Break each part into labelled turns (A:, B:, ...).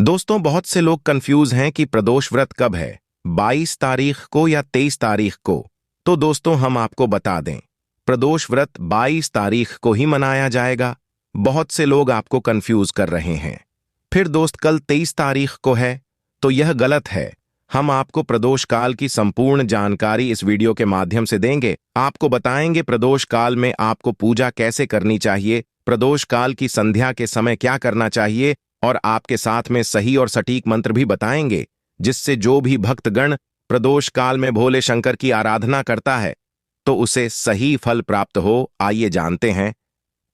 A: दोस्तों, बहुत से लोग कंफ्यूज हैं कि प्रदोष व्रत कब है, 22 तारीख को या 23 तारीख को। तो दोस्तों, हम आपको बता दें, प्रदोष व्रत 22 तारीख को ही मनाया जाएगा। बहुत से लोग आपको कंफ्यूज कर रहे हैं। फिर दोस्त, कल 23 तारीख को है, तो यह गलत है। हम आपको प्रदोष काल की संपूर्ण जानकारी इस वीडियो के माध्यम से देंगे। आपको बताएंगे प्रदोष काल में आपको पूजा कैसे करनी चाहिए, प्रदोष काल की संध्या के समय क्या करना चाहिए, और आपके साथ में सही और सटीक मंत्र भी बताएंगे, जिससे जो भी भक्तगण प्रदोष काल में भोले शंकर की आराधना करता है तो उसे सही फल प्राप्त हो। आइए जानते हैं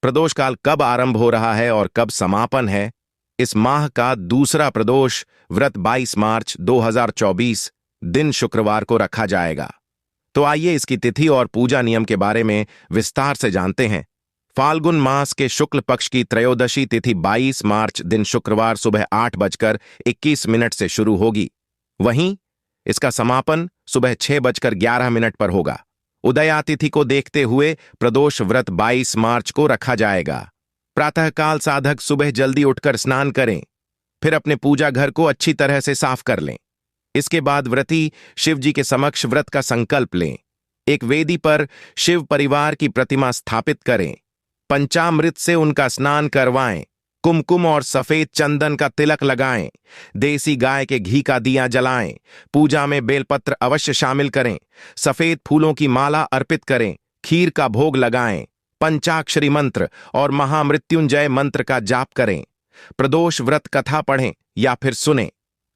A: प्रदोष काल कब आरंभ हो रहा है और कब समापन है। इस माह का दूसरा प्रदोष व्रत 22 मार्च 2024 दिन शुक्रवार को रखा जाएगा। तो आइए इसकी तिथि और पूजा नियम के बारे में विस्तार से जानते हैं। फाल्गुन मास के शुक्ल पक्ष की त्रयोदशी तिथि 22 मार्च दिन शुक्रवार सुबह 8:21 से शुरू होगी। वहीं इसका समापन सुबह 6:11 पर होगा। उदया तिथि को देखते हुए प्रदोष व्रत 22 मार्च को रखा जाएगा। प्रातःकाल साधक सुबह जल्दी उठकर स्नान करें, फिर अपने पूजा घर को अच्छी तरह से साफ कर लें। इसके बाद व्रती शिव जी के समक्ष व्रत का संकल्प लें। एक वेदी पर शिव परिवार की प्रतिमा स्थापित करें, पंचामृत से उनका स्नान करवाएं, कुमकुम और सफेद चंदन का तिलक लगाएं, देसी गाय के घी का दिया जलाएं, पूजा में बेलपत्र अवश्य शामिल करें, सफेद फूलों की माला अर्पित करें, खीर का भोग लगाएं, पंचाक्षरी मंत्र और महामृत्युंजय मंत्र का जाप करें, प्रदोष व्रत कथा पढ़ें या फिर सुनें,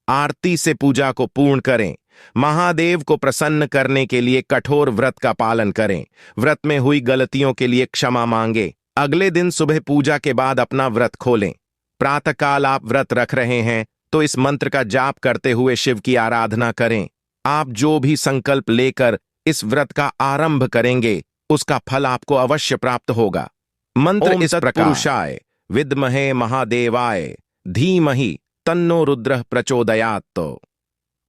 A: आरती से पूजा को पूर्ण करें। महादेव को प्रसन्न करने के लिए कठोर व्रत का पालन करें। व्रत में हुई गलतियों के लिए क्षमा मांगे। अगले दिन सुबह पूजा के बाद अपना व्रत खोलें। प्रातःकाल आप व्रत रख रहे हैं तो इस मंत्र का जाप करते हुए शिव की आराधना करें। आप जो भी संकल्प लेकर इस व्रत का आरंभ करेंगे उसका फल आपको अवश्य प्राप्त होगा। मंत्र इस प्रकार: पुरुषाय विद्महे महादेवाय धीमहि तन्नो रुद्रः प्रचोदयात्।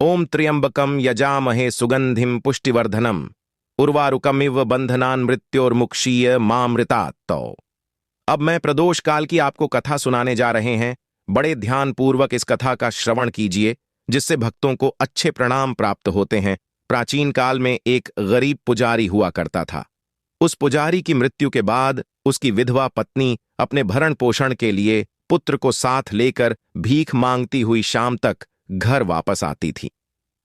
A: ओम त्र्यंबकम यजामहे सुगंधिम पुष्टिवर्धनम उर्वारुकमिव बंधनान् मृत्योर्मुक्षीय मामृतात्। अब मैं प्रदोष काल की आपको कथा सुनाने जा रहे हैं। बड़े ध्यानपूर्वक इस कथा का श्रवण कीजिए, जिससे भक्तों को अच्छे प्रणाम प्राप्त होते हैं। प्राचीन काल में एक गरीब पुजारी हुआ करता था। उस पुजारी की मृत्यु के बाद उसकी विधवा पत्नी अपने भरण पोषण के लिए पुत्र को साथ लेकर भीख मांगती हुई शाम तक घर वापस आती थी।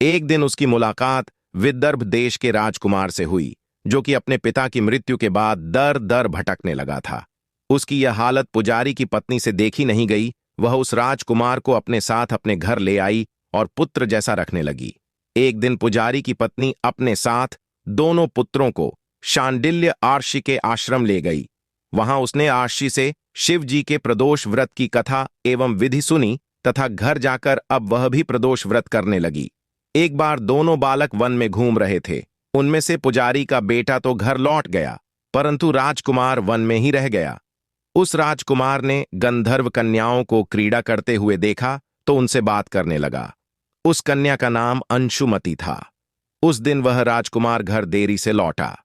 A: एक दिन उसकी मुलाकात विदर्भ देश के राजकुमार से हुई, जो कि अपने पिता की मृत्यु के बाद दर दर भटकने लगा था। उसकी यह हालत पुजारी की पत्नी से देखी नहीं गई। वह उस राजकुमार को अपने साथ अपने घर ले आई और पुत्र जैसा रखने लगी। एक दिन पुजारी की पत्नी अपने साथ दोनों पुत्रों को शांडिल्य आर्षि के आश्रम ले गई। वहां उसने आर्षि से शिव जी के प्रदोष व्रत की कथा एवं विधि सुनी तथा घर जाकर अब वह भी प्रदोष व्रत करने लगी। एक बार दोनों बालक वन में घूम रहे थे। उनमें से पुजारी का बेटा तो घर लौट गया, परंतु राजकुमार वन में ही रह गया। उस राजकुमार ने गंधर्व कन्याओं को क्रीड़ा करते हुए देखा तो उनसे बात करने लगा। उस कन्या का नाम अंशुमति था। उस दिन वह राजकुमार घर देरी से लौटा।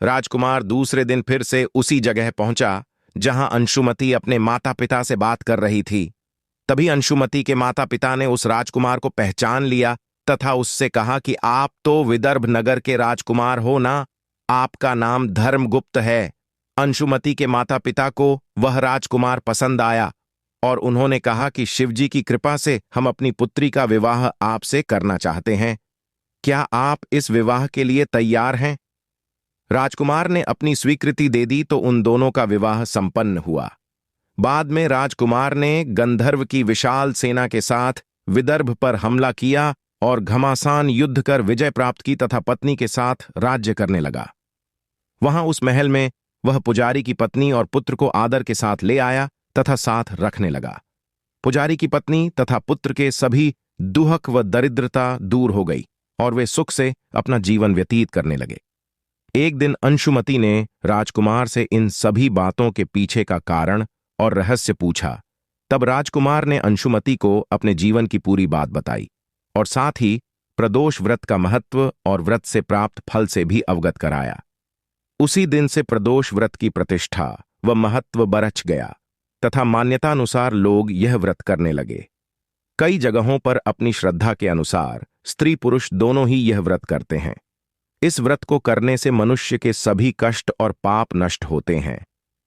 A: राजकुमार दूसरे दिन फिर से उसी जगह पहुंचा जहां अंशुमति अपने माता पिता से बात कर रही थी। तभी अंशुमति के माता पिता ने उस राजकुमार को पहचान लिया तथा उससे कहा कि आप तो विदर्भ नगर के राजकुमार हो ना, आपका नाम धर्मगुप्त है। अंशुमति के माता पिता को वह राजकुमार पसंद आया और उन्होंने कहा कि शिवजी की कृपा से हम अपनी पुत्री का विवाह आपसे करना चाहते हैं। क्या आप इस विवाह के लिए तैयार हैं? राजकुमार ने अपनी स्वीकृति दे दी तो उन दोनों का विवाह संपन्न हुआ। बाद में राजकुमार ने गंधर्व की विशाल सेना के साथ विदर्भ पर हमला किया और घमासान युद्ध कर विजय प्राप्त की तथा पत्नी के साथ राज्य करने लगा। वहां उस महल में वह पुजारी की पत्नी और पुत्र को आदर के साथ ले आया तथा साथ रखने लगा। पुजारी की पत्नी तथा पुत्र के सभी दुहक व दरिद्रता दूर हो गई और वे सुख से अपना जीवन व्यतीत करने लगे। एक दिन अंशुमति ने राजकुमार से इन सभी बातों के पीछे का कारण और रहस्य पूछा। तब राजकुमार ने अंशुमति को अपने जीवन की पूरी बात बताई और साथ ही प्रदोष व्रत का महत्व और व्रत से प्राप्त फल से भी अवगत कराया। उसी दिन से प्रदोष व्रत की प्रतिष्ठा व महत्व बरछ गया तथा मान्यतानुसार लोग यह व्रत करने लगे। कई जगहों पर अपनी श्रद्धा के अनुसार स्त्री पुरुष दोनों ही यह व्रत करते हैं। इस व्रत को करने से मनुष्य के सभी कष्ट और पाप नष्ट होते हैं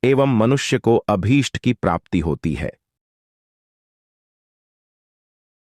A: एवं मनुष्य को अभीष्ट की प्राप्ति होती है।